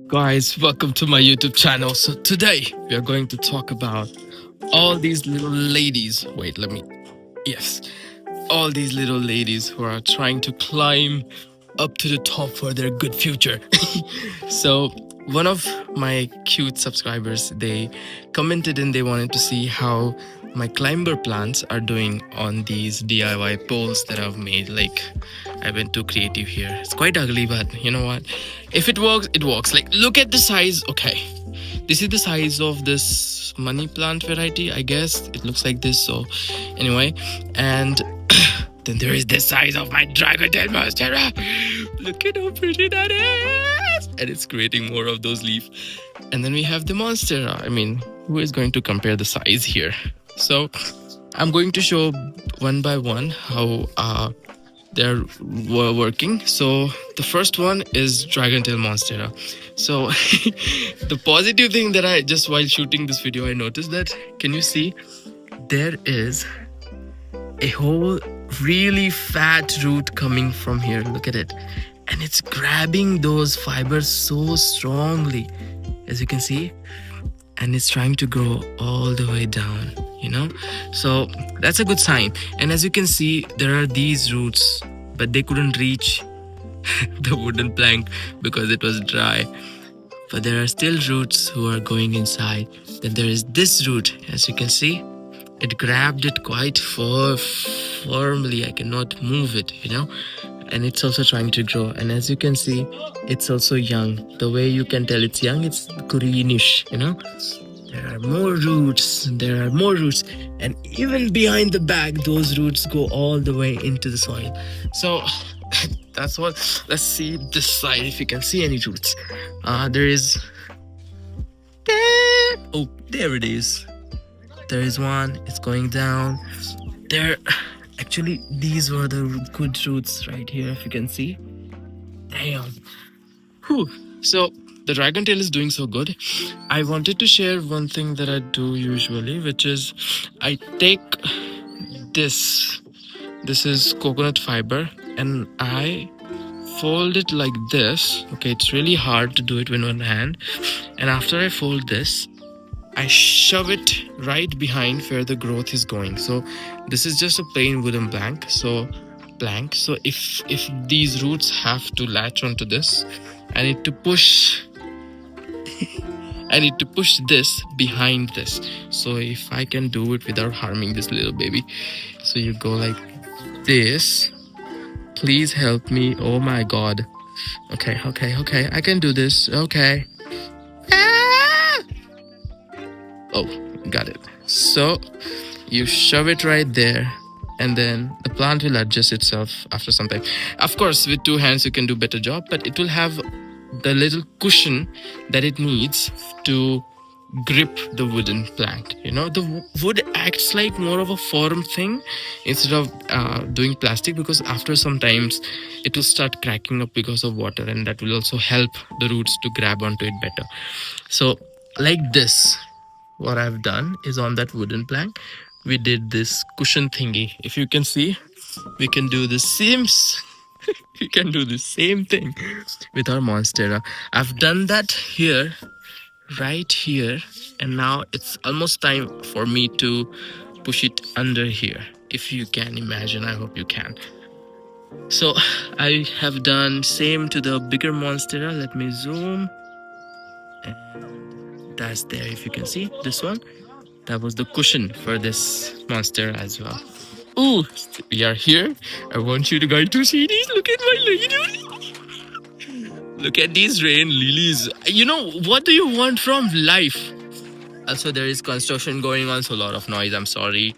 Guys, welcome to my YouTube channel. So today we are going to talk about all these little ladies. Wait, let me. Yes, all these little ladies who are trying to climb up to the top for their good future. So one of my cute subscribers, they commented and they wanted to see how my climber plants are doing on these DIY poles that I've made. Like, I went too creative here. It's quite ugly, but you know what? If it works, it works. Like, look at the size. Okay, this is the size of this money plant variety, I guess. It looks like this. So anyway, and then there is the size of my dragon tail monstera. Look at how pretty that is. And it's creating more of those leaves. And then we have the monstera. I mean, who is going to compare the size here? So I'm going to show one by one how they're working. So the first one is dragon tail monstera. So the positive thing that I just while shooting this video I noticed that, can you see, there is a whole really fat root coming from here. Look at it, and it's grabbing those fibers so strongly, as you can see, and it's trying to grow all the way down, so that's a good sign. And as you can see, there are these roots, but they couldn't reach the wooden plank because it was dry. But there are still roots who are going inside. Then there is this root, as you can see, it grabbed it quite firmly. I cannot move it, and it's also trying to grow. And as you can see, it's also young. The way you can tell it's young, it's greenish, there are more roots, and even behind the bag those roots go all the way into the soil. So that's what. Let's see this side if you can see any roots. There is oh, there it is. There is one. It's going down. There, actually, these were the good roots right here. If you can see, damn. Whew. So the dragon tail is doing so good. I wanted to share one thing that I do usually, which is I take this. This is coconut fiber, and I fold it like this. Okay, it's really hard to do it with one hand. And after I fold this, I shove it right behind where the growth is going. So this is just a plain wooden plank. So if these roots have to latch onto this, I need to push this behind this. So if I can do it without harming this little baby. So you go like this. Please help me. Oh my god. Okay. I can do this. Okay. Oh, got it. So you shove it right there, and then the plant will adjust itself after some time. Of course, with two hands you can do better job, but it will have the little cushion that it needs to grip the wooden plank. The wood acts like more of a firm thing instead of doing plastic, because after some times it will start cracking up because of water, and that will also help the roots to grab onto it better. So like this, what I've done is, on that wooden plank we did this cushion thingy. If you can see, we can do the same we can do the same thing with our monstera. I've done that here, right here, and now it's almost time for me to push it under here. If you can imagine, I hope you can. So I have done same to the bigger monstera. Let me zoom, and that's there. If you can see this one, that was the cushion for this monster as well. Ooh, we are here. I want you guys to see these. Look at my lilies. Look at these rain lilies. What do you want from life? Also, there is construction going on, so a lot of noise. I'm sorry.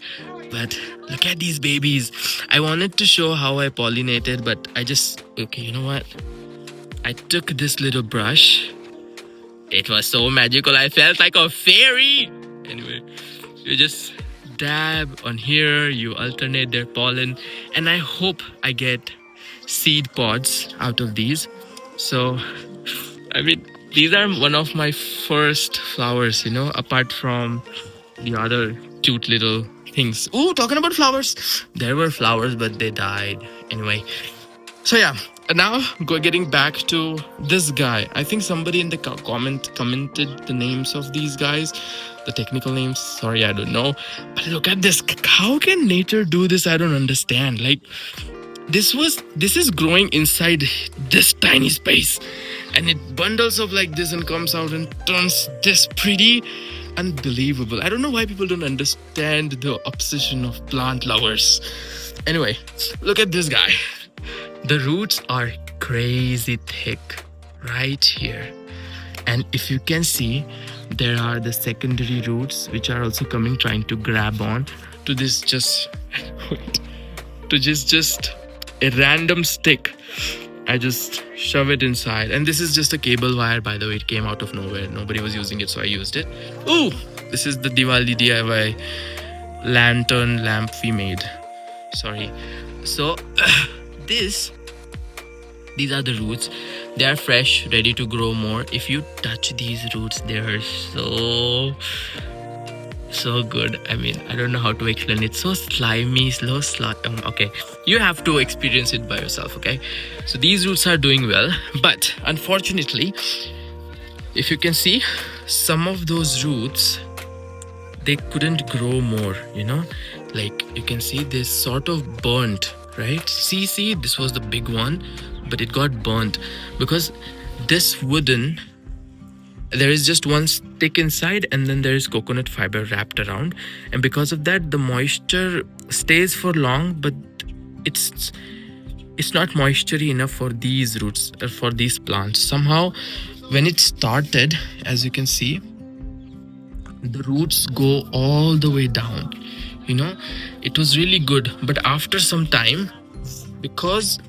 But look at these babies. I wanted to show how I pollinated, but okay, you know what? I took this little brush. It was so magical. I felt like a fairy. Anyway, you just dab on here, you alternate their pollen, and I hope I get seed pods out of these. So, these are one of my first flowers, apart from the other cute little things. Ooh, talking about flowers, there were flowers, but they died. Anyway, so yeah, now getting back to this guy. I think somebody in the commented the names of these guys, the technical names. Sorry, I don't know. But look at this. How can nature do this? I don't understand. Like, this is growing inside this tiny space, and it bundles up like this and comes out and turns this pretty. Unbelievable. I don't know why people don't understand the obsession of plant lovers. Anyway, look at this guy. The roots are crazy thick right here. And if you can see, there are the secondary roots which are also coming, trying to grab on to this just a random stick. I just shove it inside. And this is just a cable wire, by the way. It came out of nowhere. Nobody was using it, so I used it. Ooh, this is the Diwali DIY lantern lamp we made. Sorry. So these are the roots. They are fresh, ready to grow more. If you touch these roots, they are so good. I mean, I don't know how to explain it. So slimy, okay, you have to experience it by yourself. Okay, so these roots are doing well, but unfortunately, if you can see, some of those roots, they couldn't grow more, you know, like you can see this sort of burnt, right? See, this was the big one, but it got burnt because this wooden, there is just one stick inside, and then there is coconut fiber wrapped around, and because of that, the moisture stays for long, but it's not moistury enough for these roots, for these plants. Somehow, when it started, as you can see, the roots go all the way down. You know, it was really good, but after some time, because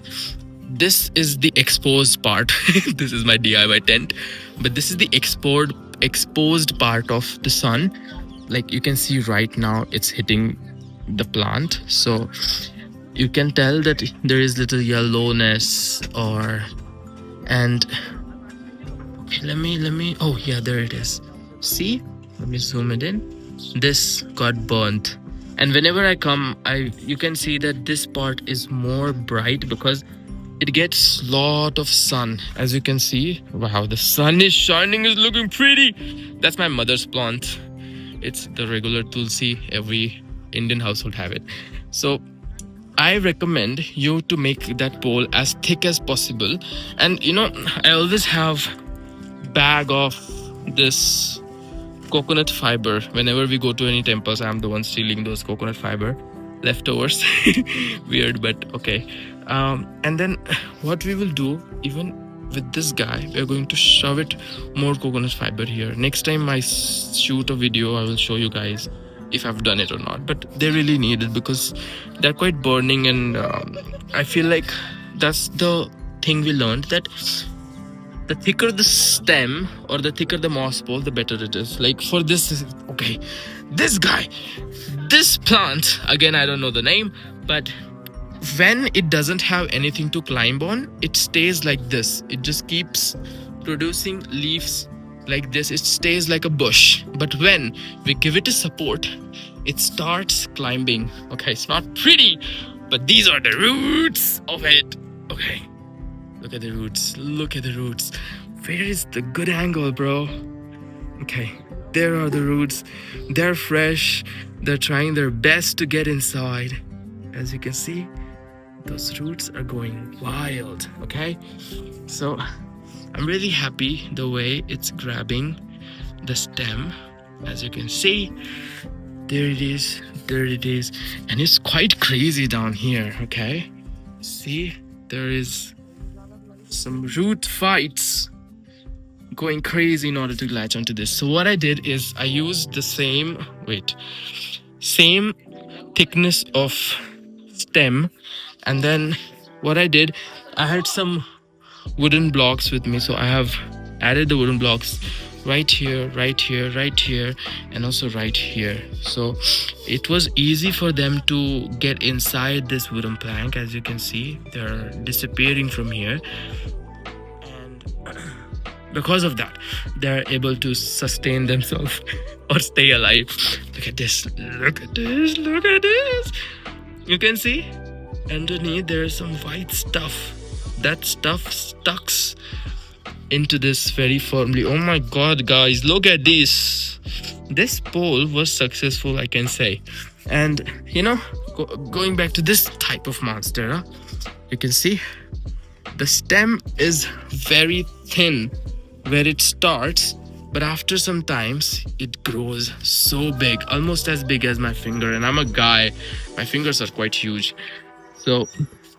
this is the exposed part, this is my DIY tent, but this is the exposed part of the sun. Like you can see right now, it's hitting the plant, so you can tell that there is little yellowness and let me, oh yeah, there it is. See, let me zoom it in. This got burnt, and whenever I come, you can see that this part is more bright because it gets lot of sun. As you can see, wow, the sun is shining, is looking pretty. That's my mother's plant. It's the regular tulsi. Every Indian household have it. So I recommend you to make that pole as thick as possible. And you know, I always have bag of this coconut fiber. Whenever we go to any temples, I'm the one stealing those coconut fiber leftovers. Weird, but okay. And then what we will do, even with this guy, we're going to shove it more coconut fiber here. Next time I shoot a video, I will show you guys if I've done it or not. But they really need it because they're quite burning, and I feel like that's the thing we learned, that the thicker the stem or the thicker the moss pole, the better it is. Like for this, okay, this guy, this plant, again, I don't know the name, but when it doesn't have anything to climb on, it stays like this. It just keeps producing leaves like this. It stays like a bush. But when we give it a support, it starts climbing. Okay, it's not pretty, but these are the roots of it. Okay, look at the roots. Look at the roots. Where is the good angle, bro? Okay, there are the roots. They're fresh. They're trying their best to get inside. As you can see, those roots are going wild. Okay, so I'm really happy the way it's grabbing the stem. As you can see, there it is, and it's quite crazy down here. Okay, see, there is some root fights going crazy in order to latch onto this. So what I did is I used the same thickness of stem, and then what I did, I had some wooden blocks with me, so I have added the wooden blocks right here, and also right here. So it was easy for them to get inside this wooden plank. As you can see, they're disappearing from here, and because of that, they're able to sustain themselves or stay alive. Look at this. You can see underneath there is some white stuff. that stuff stucks into this very firmly. Oh my god, guys, look at this. This pole was successful, I can say. And you know, going back to this type of monstera, you can see the stem is very thin where it starts, but after some times it grows so big, almost as big as my finger. And I'm a guy, my fingers are quite huge. So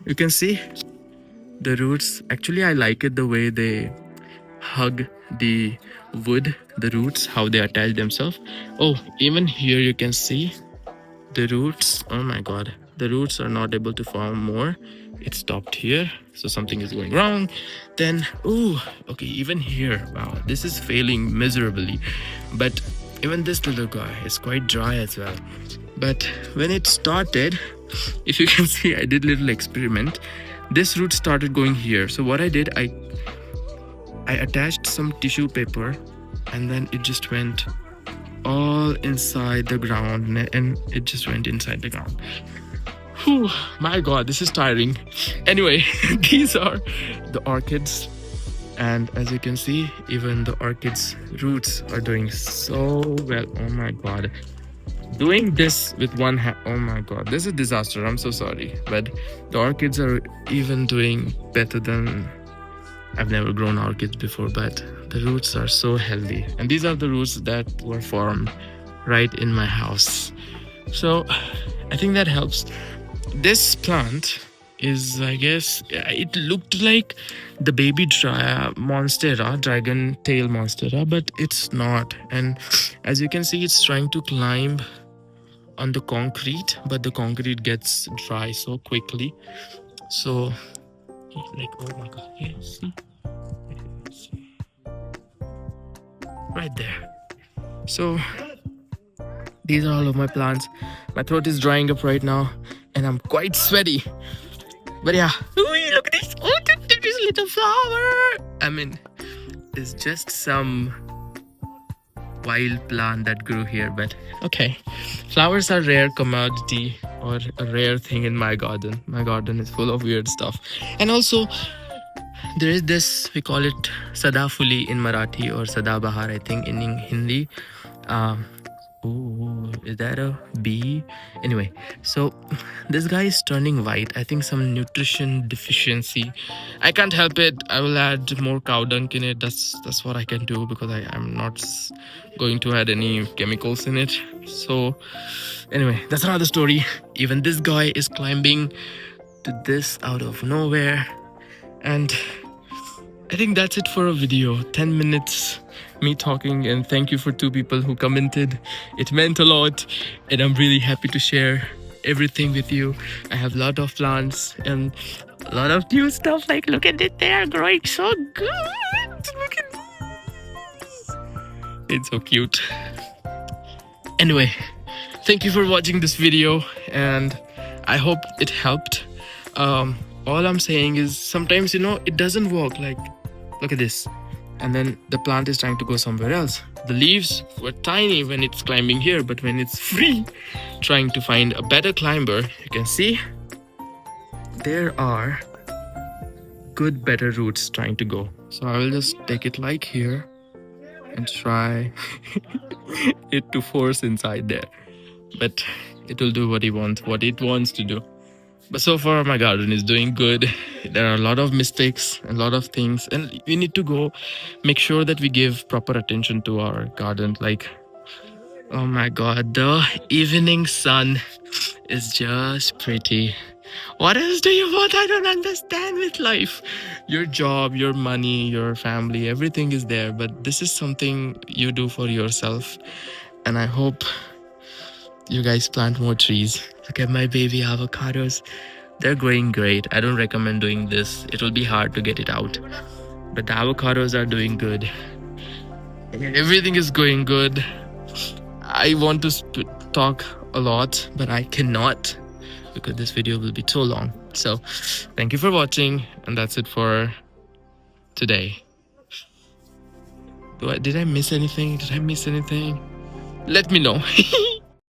you can see the roots. Actually, I like it the way they hug the wood, the roots, how they attach themselves. Oh, even here you can see the roots. Oh my god, the roots are not able to form more. It stopped here, so something is going wrong. Then oh, okay, even here, wow, this is failing miserably. But even this little guy is quite dry as well. But when it started, if you can see, I did a little experiment. This root started going here, so what I did, I attached some tissue paper, and then it just went all inside the ground, and it just went inside the ground. Whew, my god, this is tiring. Anyway, these are the orchids, and as you can see, even the orchids roots are doing so well. Oh my god, doing this with one hand, oh my god, this is a disaster. I'm so sorry, but the orchids are even doing better than, I've never grown orchids before, but the roots are so healthy. And these are the roots that were formed right in my house. So I think that helps. This plant is, I guess, it looked like the baby monstera, dragon tail monstera, but it's not. And as you can see, it's trying to climb on the concrete, but the concrete gets dry so quickly. So like, oh my god, yeah, see? Right there. So these are all of my plants. My throat is drying up right now, and I'm quite sweaty. But yeah, ooh, look at this. Oh, this little flower. I mean, it's just some wild plant that grew here, but okay. Flowers are rare commodity or a rare thing in my garden. My garden is full of weird stuff. And also, there is this, we call it Sadafuli in Marathi or Sadabahar, I think, in Hindi. Oh, is that a bee? Anyway, so this guy is turning white. I think some nutrition deficiency. I can't help it. I will add more cow dung in it. That's what I can do, because I'm not going to add any chemicals in it. So anyway, that's another story. Even this guy is climbing to this out of nowhere. And I think that's it for a video. 10 minutes me talking, and thank you for 2 people who commented. It meant a lot, and I'm really happy to share everything with you. I have a lot of plants and a lot of new stuff. Like, look at it, they are growing so good. Look at this. It's so cute. Anyway, thank you for watching this video, and I hope it helped. All I'm saying is sometimes, it doesn't work. Like, look at this. And then the plant is trying to go somewhere else. The leaves were tiny when it's climbing here, but when it's free, trying to find a better climber, you can see there are good, better roots trying to go. So I will just take it like here and try it to force inside there. But it will do what it wants to do. But so far, my garden is doing good. There are a lot of mistakes, a lot of things, and we need to go make sure that we give proper attention to our garden. Like, oh my god, the evening sun is just pretty. What else do you want? I don't understand with life. Your job, your money, your family, everything is there. But this is something you do for yourself. And I hope you guys plant more trees. Look at my baby avocados. They're growing great. I don't recommend doing this. It will be hard to get it out. But the avocados are doing good. Everything is going good. I want to talk a lot, but I cannot, because this video will be too long. So thank you for watching, and that's it for today. Did I miss anything? Let me know.